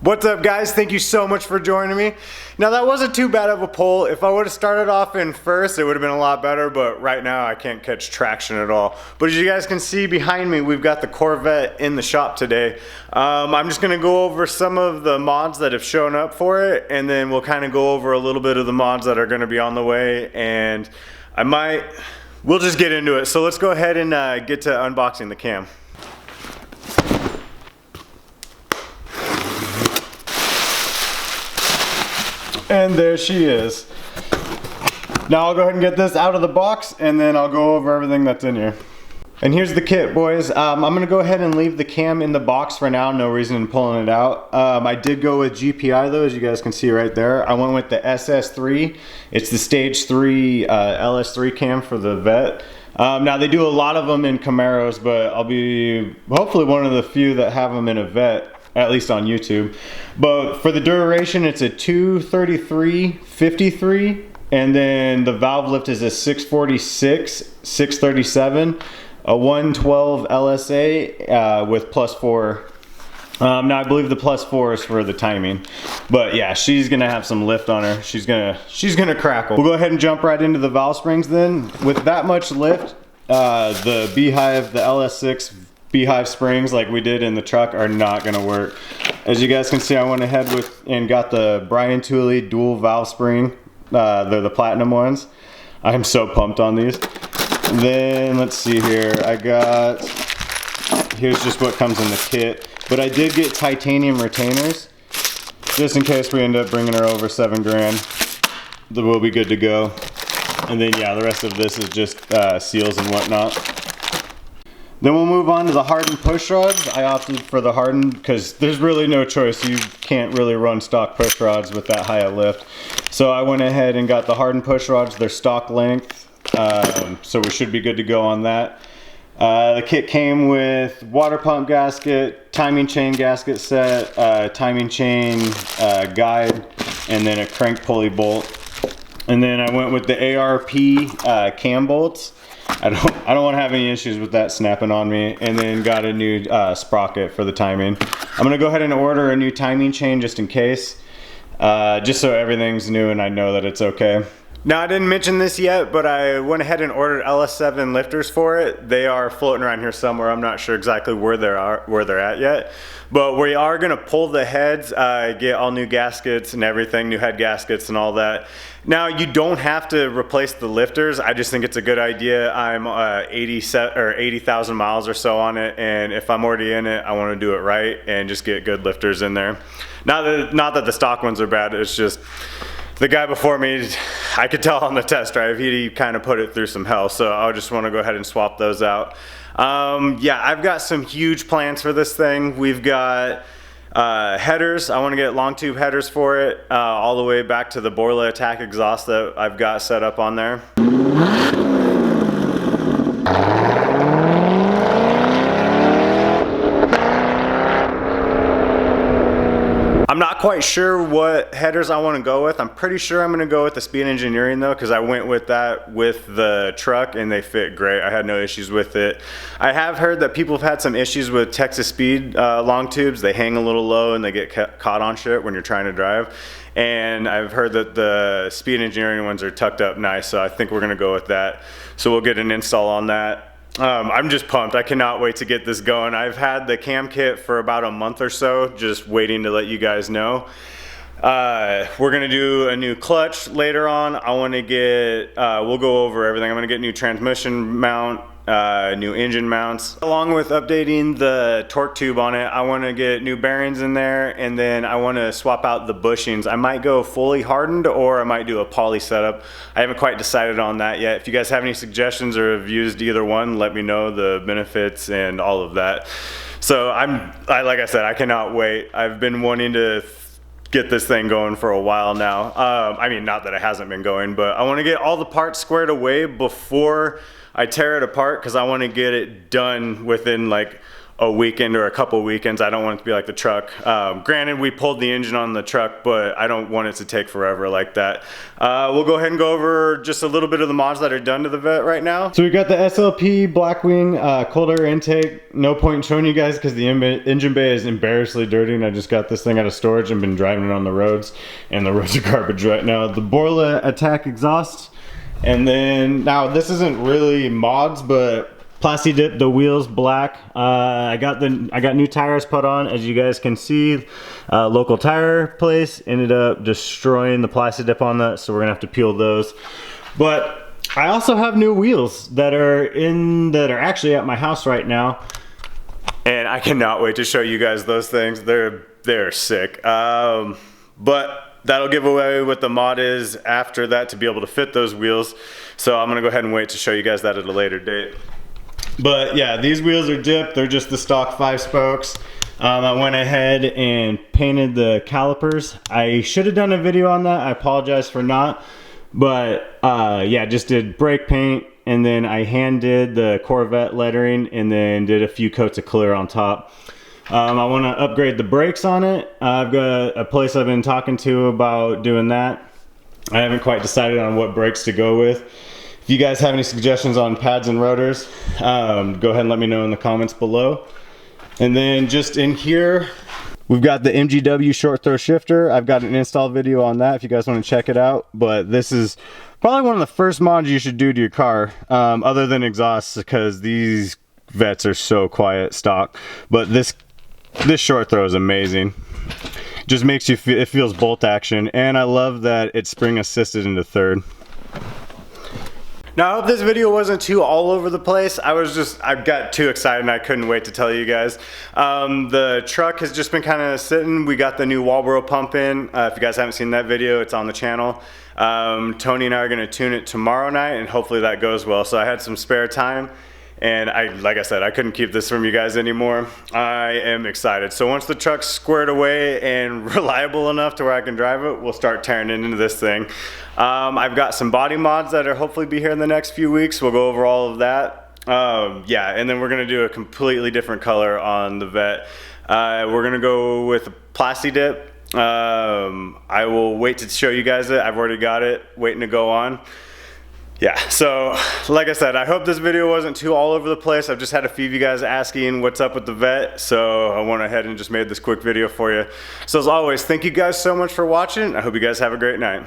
What's up, guys? Thank you so much for joining me. Now, that wasn't too bad of a pull. If I would have started off in first, it would have been a lot better, but right now I can't catch traction at all. But as you guys can see behind me, we've got the Corvette in the shop today. I'm just gonna go over some of the mods that have shown up for it, and then we'll kind of go over a little bit of the mods that are gonna be on the way, and we'll just get into it. So let's go ahead and get to unboxing the cam. And there she is. Now I'll go ahead and get this out of the box, and then I'll go over everything that's in here. And here's the kit, boys. I'm gonna go ahead and leave the cam in the box for now. No reason in pulling it out. I did go with GPI though, as you guys can see right there. I went with the SS3. It's the stage 3 LS3 cam for the Vette. Now they do a lot of them in Camaros, but I'll be hopefully one of the few that have them in a Vette, at least on YouTube. But for the duration, it's a 233/53, and then the valve lift is a 646/637, a 112 LSA with +4. Now I believe the +4 is for the timing, but yeah, she's gonna have some lift on her. She's gonna crackle. We'll go ahead and jump right into the valve springs then. With that much lift, the Beehive, the LS6 Beehive springs like we did in the truck are not gonna work. As you guys can see, I went ahead with and got the Brian Tooley dual valve spring. They're the platinum ones. I'm so pumped on these. Then let's see here. Here's just what comes in the kit. But I did get titanium retainers, just in case we end up bringing her over 7 grand. We'll be good to go. And then yeah, the rest of this is just seals and whatnot. Then we'll move on to the hardened push rods. I opted for the hardened because there's really no choice. You can't really run stock push rods with that high a lift. So I went ahead and got the hardened push rods. They're stock length, so we should be good to go on that. The kit came with water pump gasket, timing chain gasket set, timing chain guide, and then a crank pulley bolt. And then I went with the ARP cam bolts. I don't want to have any issues with that snapping on me. And then got a new sprocket for the timing. I'm gonna go ahead and order a new timing chain just in case, just so everything's new and I know that it's okay. Now, I didn't mention this yet, but I went ahead and ordered LS7 lifters for it. They are floating around here somewhere. I'm not sure exactly where they're at yet. But we are gonna pull the heads, get all new gaskets and everything, new head gaskets and all that. Now, you don't have to replace the lifters. I just think it's a good idea. I'm 80,000 miles or so on it, and if I'm already in it, I wanna do it right and just get good lifters in there. Not that the stock ones are bad, it's just, the guy before me, I could tell on the test drive, he kind of put it through some hell, so I just want to go ahead and swap those out. Yeah, I've got some huge plans for this thing. We've got headers. I want to get long tube headers for it, all the way back to the Borla Attack exhaust that I've got set up on there. I'm not quite sure what headers I want to go with. I'm pretty sure I'm going to go with the Speed Engineering though, because I went with that with the truck and they fit great. I had no issues with it. I have heard that people have had some issues with Texas Speed long tubes. They hang a little low and they get caught on shit when you're trying to drive. And I've heard that the Speed Engineering ones are tucked up nice, so I think we're going to go with that. So we'll get an install on that. I'm just pumped. I cannot wait to get this going. I've had the cam kit for about a month or so, just waiting to let you guys know. We're gonna do a new clutch later on. I want to get, we'll go over everything. I'm gonna get new transmission mount, new engine mounts. Along with updating the torque tube on it, I want to get new bearings in there, and then I want to swap out the bushings. I might go fully hardened or I might do a poly setup. I haven't quite decided on that yet. If you guys have any suggestions or have used either one, let me know the benefits and all of that. So like I said, I cannot wait. I've been wanting to get this thing going for a while now. I mean, not that it hasn't been going, but I want to get all the parts squared away before I tear it apart, because I want to get it done within like a weekend or a couple weekends. I don't want it to be like the truck. Granted, we pulled the engine on the truck, but I don't want it to take forever like that. We'll go ahead and go over just a little bit of the mods that are done to the Vette right now. So we got the SLP Blackwing cold air intake. No point in showing you guys because the engine bay is embarrassingly dirty, and I just got this thing out of storage and been driving it on the roads, and the roads are garbage right now. The Borla Attack exhaust, and then now this isn't really mods, but Plasti dip the wheels black. I got new tires put on, as you guys can see. Local tire place ended up destroying the Plasti dip on that, so we're gonna have to peel those. But I also have new wheels that are actually at my house right now, and I cannot wait to show you guys those things. They're sick. But that'll give away what the mod is after that to be able to fit those wheels. So I'm gonna go ahead and wait to show you guys that at a later date. But yeah, these wheels are dipped. They're just the stock 5 spokes. I went ahead and painted the calipers. I should have done a video on that. I apologize for not. But yeah, just did brake paint, and then I hand did the Corvette lettering, and then did a few coats of clear on top. I want to upgrade the brakes on it. I've got a place I've been talking to about doing that. I haven't quite decided on what brakes to go with. If you guys have any suggestions on pads and rotors, go ahead and let me know in the comments below. And then just in here, we've got the MGW short throw shifter. I've got an install video on that if you guys want to check it out. But this is probably one of the first mods you should do to your car, other than exhausts, because these Vettes are so quiet stock. But this short throw is amazing. Just makes you feel, it feels bolt action, and I love that it's spring assisted into third. Now, I hope this video wasn't too all over the place. I got too excited and I couldn't wait to tell you guys. The truck has just been kind of sitting. We got the new Walbro pump in. If you guys haven't seen that video, it's on the channel. Tony and I are gonna tune it tomorrow night, and hopefully that goes well. So I had some spare time, and like I said, I couldn't keep this from you guys anymore. I am excited. So once the truck's squared away and reliable enough to where I can drive it, we'll start tearing into this thing. I've got some body mods that are hopefully be here in the next few weeks. We'll go over all of that. Yeah, and then we're gonna do a completely different color on the Vette. We're gonna go with a Plasti dip. I will wait to show you guys it. I've already got it waiting to go on. Yeah, so like I said, I hope this video wasn't too all over the place. I've just had a few of you guys asking what's up with the Vette, so I went ahead and just made this quick video for you. So as always, thank you guys so much for watching. I hope you guys have a great night.